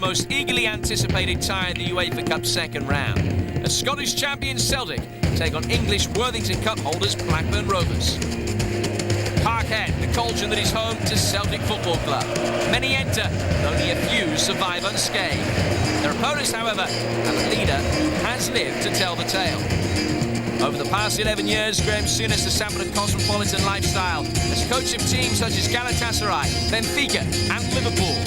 most eagerly anticipated tie in the UEFA Cup second round. As Scottish champions Celtic take on English Worthington Cup holders Blackburn Rovers. Parkhead, the cauldron that is home to Celtic Football Club. Many enter, and only a few survive unscathed. Their opponents, however, have a leader who has lived to tell the tale. Over the past 11 years, Graham Souness has sampled a cosmopolitan lifestyle as coach of teams such as Galatasaray, Benfica and Liverpool.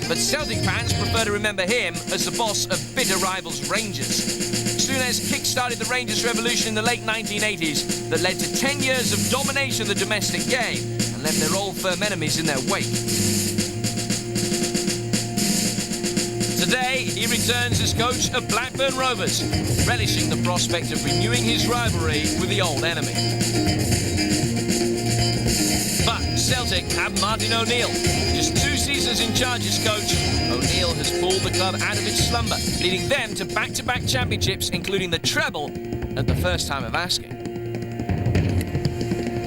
But Celtic fans prefer to remember him as the boss of bitter rivals Rangers. Souness kick-started the Rangers revolution in the late 1980s that led to 10 years of domination of the domestic game and left their old firm enemies in their wake. Today, he returns as coach of Blackburn Rovers, relishing the prospect of renewing his rivalry with the old enemy. But Celtic have Martin O'Neill. Just 2 seasons in charge as coach, O'Neill has pulled the club out of its slumber, leading them to back-to-back championships, including the treble at the first time of asking.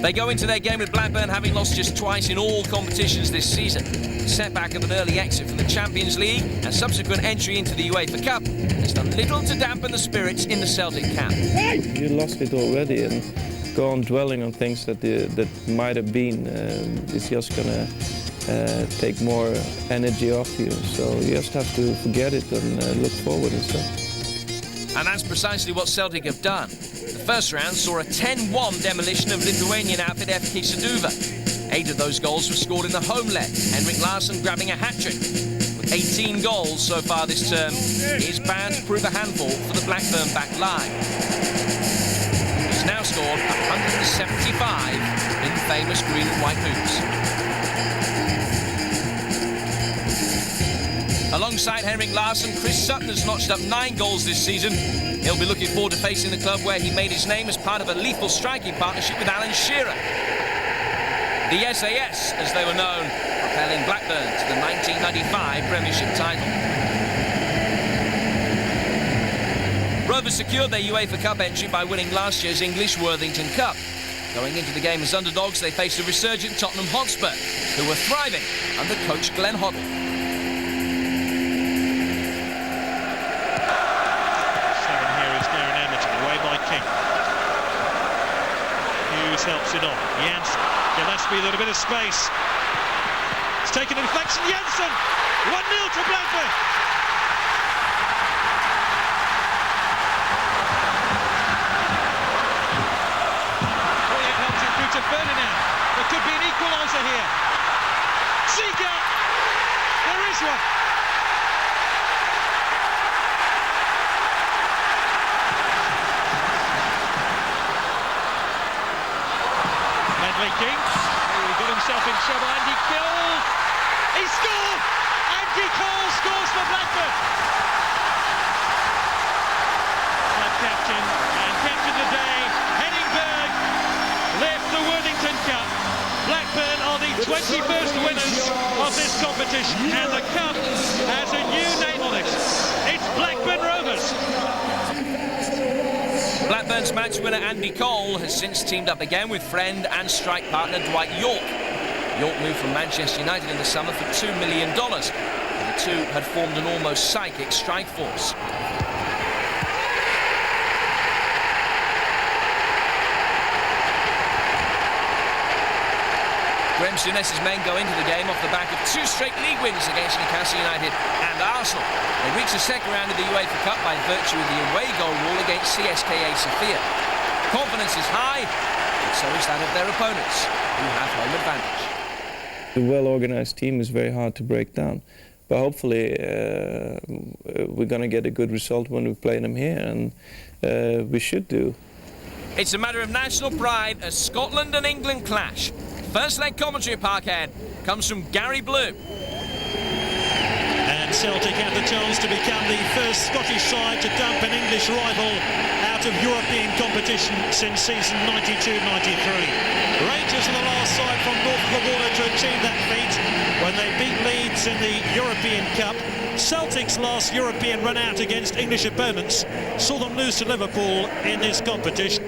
They go into their game with Blackburn having lost just twice in all competitions this season. The setback of an early exit from the Champions League and subsequent entry into the UEFA Cup has done little to dampen the spirits in the Celtic camp. You lost it already, and go on dwelling on things that might have been. It's just gonna take more energy off you. So you just have to forget it and look forward instead. And that's precisely what Celtic have done. The first round saw a 10-1 demolition of Lithuanian outfit FK Sūduva. 8 of those goals were scored in the home leg, Henrik Larsson grabbing a hat-trick. With 18 goals so far this term, he is bound to prove a handful for the Blackburn back line. He's now scored 175 in famous green and white hoops. Alongside Henrik Larsson, Chris Sutton has notched up 9 goals this season. He'll be looking forward to facing the club where he made his name as part of a lethal striking partnership with Alan Shearer. The SAS, as they were known, propelling Blackburn to the 1995 Premiership title. Rovers secured their UEFA Cup entry by winning last year's English Worthington Cup. Going into the game as underdogs, they faced a resurgent Tottenham Hotspur, who were thriving under coach Glenn Hoddle. Helps it on. Janssen, Gillespie with a bit of space. It's taken a deflection. Janssen! 1-0 to Blackburn. Poyet helps it through to Ferdinand. There could be an equaliser here. Seeger! There is one. King. He got himself in trouble. Andy Cole. He scored! Andy Cole scores for Blackburn. Club captain and captain of the day, Henning Berg, lift the Worthington Cup. Blackburn are the 21st winners of this competition, and the cup has a new name on it. It's Blackburn Rovers. Blackburn's match winner Andy Cole has since teamed up again with friend and strike partner Dwight York. York moved from Manchester United in the summer for $2 million. And the two had formed an almost psychic strike force. Graham Souness's men go into the game off the back of 2 straight league wins against Newcastle United and Arsenal. They reach the second round of the UEFA Cup by virtue of the away goal rule against CSKA Sofia. Confidence is high, but so is that of their opponents, who have home advantage. A well-organised team is very hard to break down, but hopefully we're going to get a good result when we play them here, and we should do. It's a matter of national pride as Scotland and England clash. First leg commentary at Parkhead comes from Gary Blue. And Celtic have the chance to become the first Scottish side to dump an English rival out of European competition since season 92-93. Rangers are the last side from north of the border to achieve that feat when they beat Leeds in the European Cup. Celtic's last European run out against English opponents saw them lose to Liverpool in this competition.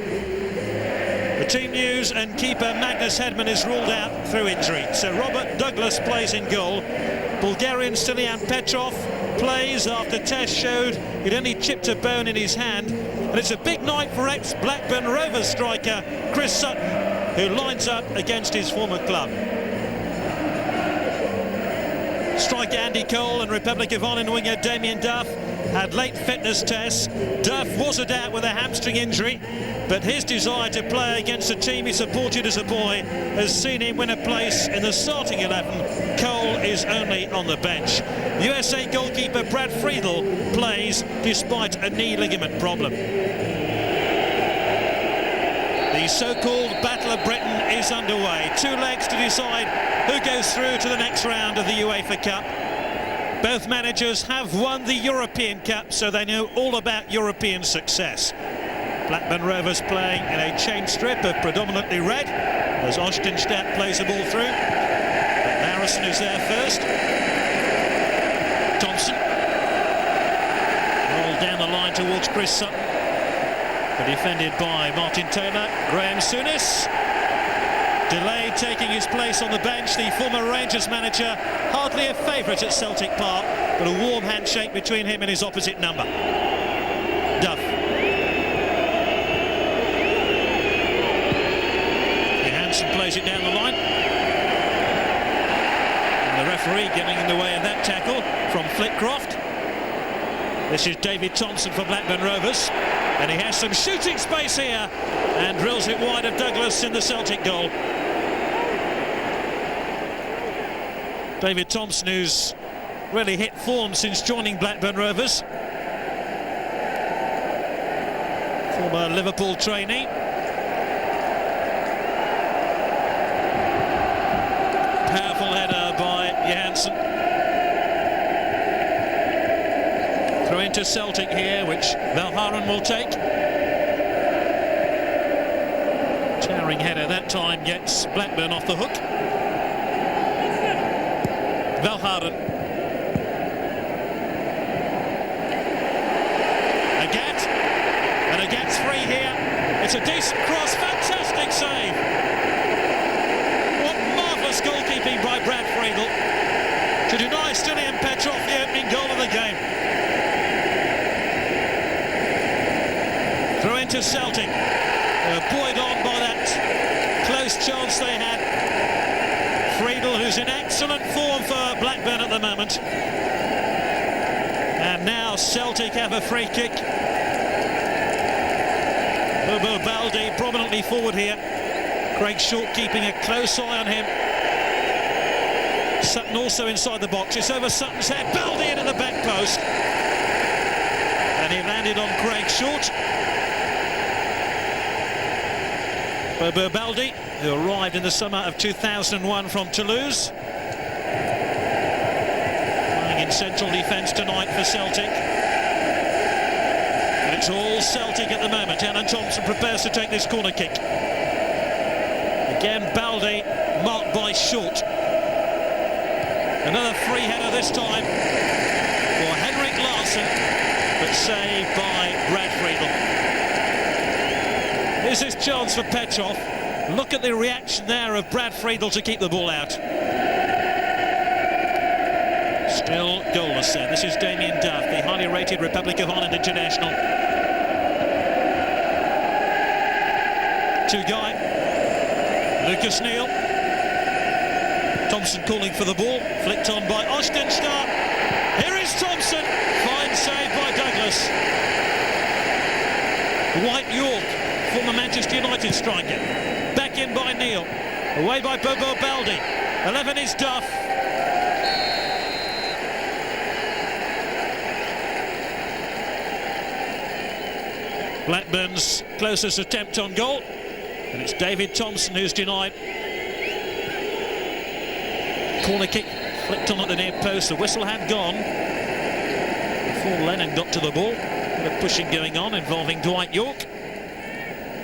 The team news, and keeper Magnus Hedman is ruled out through injury. So Robert Douglas plays in goal. Bulgarian Stilian Petrov plays after Test showed he'd only chipped a bone in his hand. And it's a big night for ex-Blackburn Rovers striker Chris Sutton, who lines up against his former club. Striker Andy Cole and Republic of Ireland winger Damien Duff had late fitness tests. Duff was a doubt with a hamstring injury, but his desire to play against a team he supported as a boy has seen him win a place in the starting 11. Cole is only on the bench. USA goalkeeper Brad Friedel plays despite a knee ligament problem. The so-called Battle of Britain is underway. 2 legs to decide who goes through to the next round of the UEFA Cup. Both managers have won the European Cup, so they know all about European success. Blackburn Rovers playing in a chain strip of predominantly red as Ostenstadt plays the ball through. Harrison is there first. Thompson rolled down the line towards Chris Sutton, but defended by Martin Taylor. Graham Souness delayed taking his place on the bench. The former Rangers manager, hardly a favourite at Celtic Park, but a warm handshake between him and his opposite number. Duff. Johansson plays it down the line. And the referee getting in the way of that tackle from Flitcroft. This is David Thompson for Blackburn Rovers, and he has some shooting space here and drills it wide of Douglas in the Celtic goal. David Thompson, who's really hit form since joining Blackburn Rovers. Former Liverpool trainee. Powerful header by Johansson. Throw into Celtic here, which Valharan will take. Towering header that time gets Blackburn off the hook. Valharan. Agat. And Agat's free here. It's a decent cross. Fantastic save. What marvellous goalkeeping by Brad Friedel to deny Stilian Petrov the opening goal of the game. Throw into Celtic. Buoyed on by that close chance they had. Friedel, who's in excellent form for Blackburn at the moment. And now Celtic have a free kick. Bobo Baldi prominently forward here. Craig Short keeping a close eye on him. Sutton also inside the box. It's over Sutton's head. Baldi into the back post. And he landed on Craig Short. Bobo Baldi, who arrived in the summer of 2001 from Toulouse. Playing in central defence tonight for Celtic. And it's all Celtic at the moment. Alan Thompson prepares to take this corner kick. Again, Baldi marked by Short. Another free header this time for Henrik Larsson, but saved by Brad Friedel. Here's his chance for Petrov. Look at the reaction there of Brad Friedel to keep the ball out. Still goalless there. This is Damien Duff, the highly rated Republic of Ireland international. Two-guy. Lucas Neal. Thompson calling for the ball. Flicked on by Ostenstadt. Here is Thompson. Fine save by Douglas. White York, former Manchester United striker. Back in by Neal. Away by Bobo Baldi. 11 is Duff. Blackburn's closest attempt on goal. And it's David Thompson who's denied. Corner kick flicked on at the near post. The whistle had gone before Lennon got to the ball. A bit of pushing going on involving Dwight York.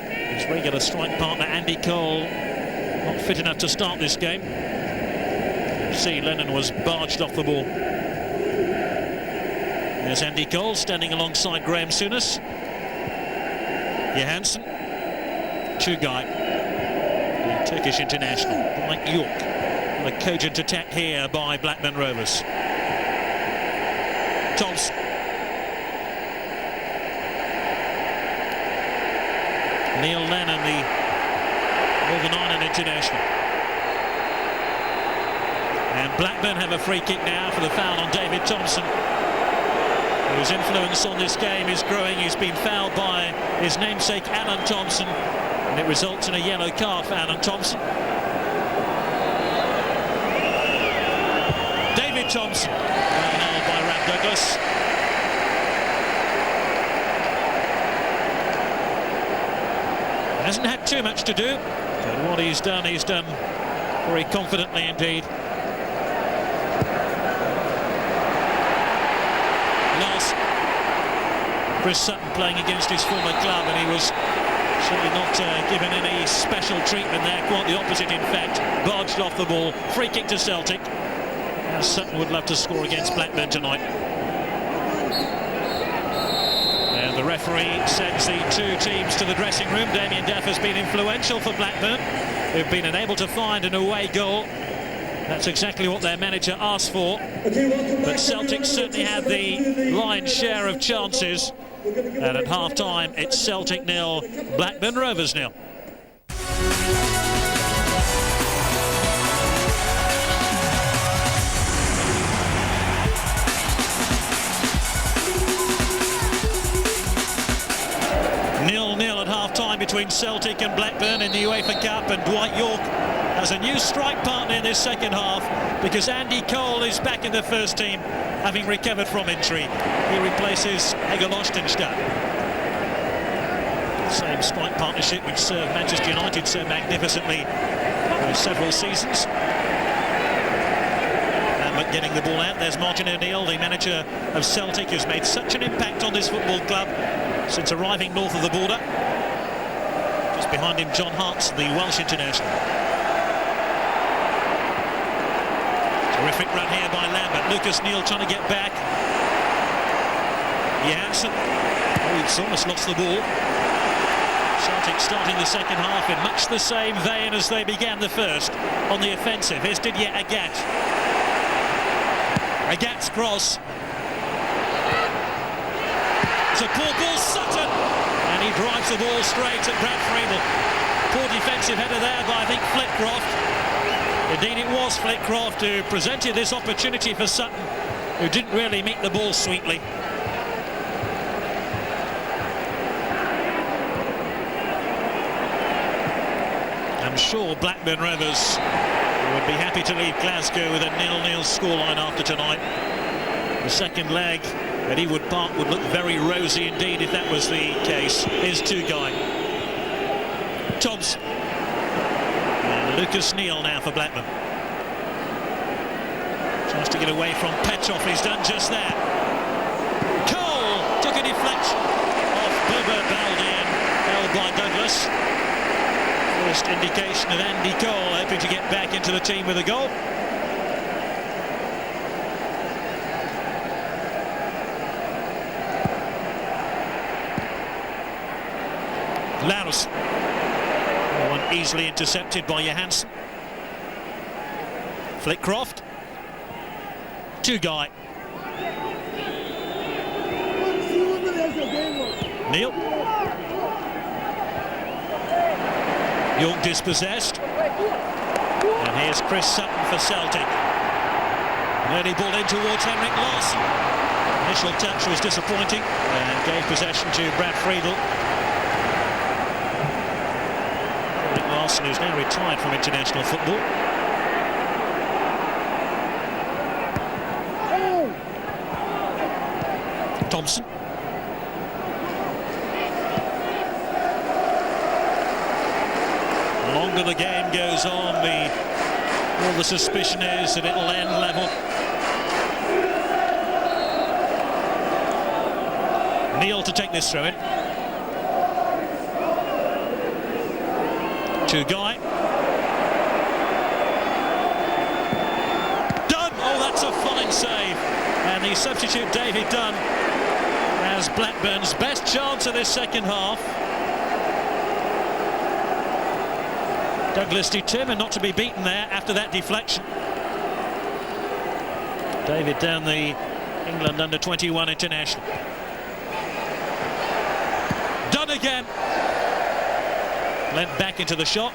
His regular strike partner Andy Cole not fit enough to start this game. See, Lennon was barged off the ball. There's Andy Cole standing alongside Graham Souness. Johansson. Chugai, the Turkish international. Dwight York. A cogent attack here by Blackburn Rovers. Thompson. Neil Lennon, the Northern Ireland international. And Blackburn have a free kick now for the foul on David Thompson, whose influence on this game is growing. He's been fouled by his namesake Alan Thompson, and it results in a yellow card for Alan Thompson. David Thompson, held by Ram Douglas. Hasn't had too much to do, but what he's done very confidently indeed. Last, Chris Sutton playing against his former club, and he was certainly not given any special treatment there. Quite the opposite, in fact. Barged off the ball. Free kick to Celtic. Now Sutton would love to score against Blackburn tonight. And the referee sends the two teams to the dressing room. Damien Duff has been influential for Blackburn, who've been unable to find an away goal. That's exactly what their manager asked for. But Celtic certainly had the lion's share of chances. And at half-time, it's Celtic 0, Blackburn Rovers 0. Between Celtic and Blackburn in the UEFA Cup, and Dwight York has a new strike partner in this second half because Andy Cole is back in the first team, having recovered from injury. He replaces Egil Ostenstad. Same strike partnership which served Manchester United so magnificently for several seasons. But getting the ball out, there's Martin O'Neill, the manager of Celtic, who's made such an impact on this football club since arriving north of the border. Behind him, John Hartson, the Welsh international. Terrific run here by Lambert. Lucas Neal trying to get back. Johansson. Oh, he's almost lost the ball. Celtic starting the second half in much the same vein as they began the first, on the offensive. Here's Didier Agat. Agat's cross. It's a poor ball, Sutton. And he drives the ball straight at Brad Friedel. Poor defensive header there by, I think, Flitcroft. Indeed, it was Flitcroft who presented this opportunity for Sutton, who didn't really meet the ball sweetly. I'm sure Blackburn Rovers would be happy to leave Glasgow with a 0-0 scoreline after tonight. The second leg at Ewood Park would look very rosy indeed if that was the case. Here's Two-Guy. Thompson. And Lucas Neal now for Blackburn. Tries to get away from Petrov. He's done just that. Cole took a deflection off Bubba Baldian, held by Douglas. First indication of Andy Cole hoping to get back into the team with a goal. Laros. One easily intercepted by Johansson. Flitcroft. Two-Guy. Neal. York dispossessed. And here's Chris Sutton for Celtic. Early ball in towards Henrik Larsson. Initial touch was disappointing and gave possession to Brad Friedel. Larsson, who's now retired from international football. Thompson. The longer the game goes on, all the suspicion is that it'll end level. Neal to take this throw in. Two-Guy. Dunn! Oh, that's a fine save. And the substitute, David Dunn, has Blackburn's best chance of this second half. Douglas determined not to be beaten there after that deflection. David Down, the England under-21 international. Done again. Lent back into the shot.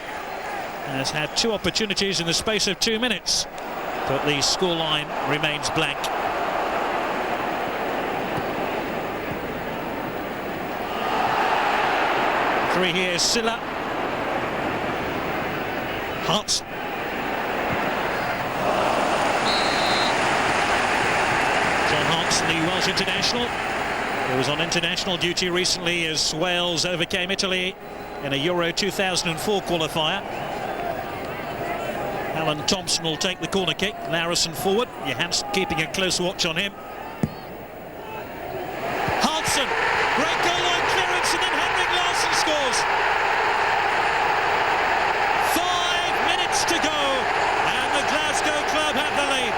Has had 2 opportunities in the space of 2 minutes, but the scoreline remains blank. Three here, Silla. Hearts. John Hartson, the Welsh international, who was on international duty recently as Wales overcame Italy in a Euro 2004 qualifier. Alan Thompson will take the corner kick. Larison forward. Johansson keeping a close watch on him. Hartson, great goal line clearance, and then Henrik Larsson scores. 5 minutes to go, and the Glasgow club have the lead.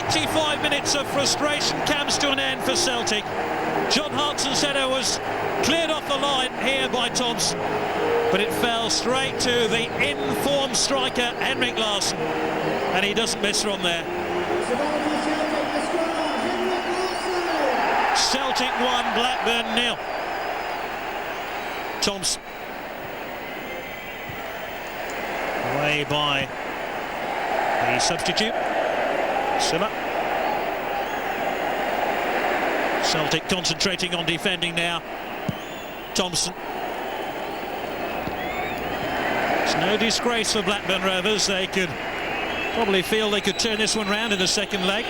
85 minutes of frustration comes to an end for Celtic. John Hartson's header was cleared off the line here by Thompson, but it fell straight to the in-form striker Henrik Larsson, and he doesn't miss from there. Celtic 1, Blackburn 0. Thompson away by the substitute Silla. Celtic concentrating on defending now. Thompson. It's no disgrace for Blackburn Rovers. They could probably feel they could turn this one round in the second leg.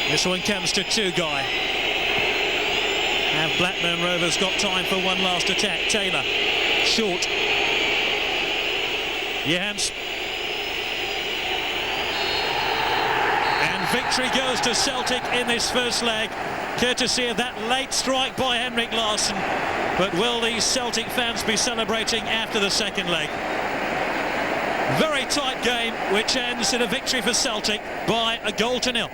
This one comes to Guy. Have Blackburn Rovers got time for one last attack? Taylor, short. Johansson. And victory goes to Celtic in this first leg, courtesy of that late strike by Henrik Larsson. But will these Celtic fans be celebrating after the second leg? Very tight game, which ends in a victory for Celtic by 1-0.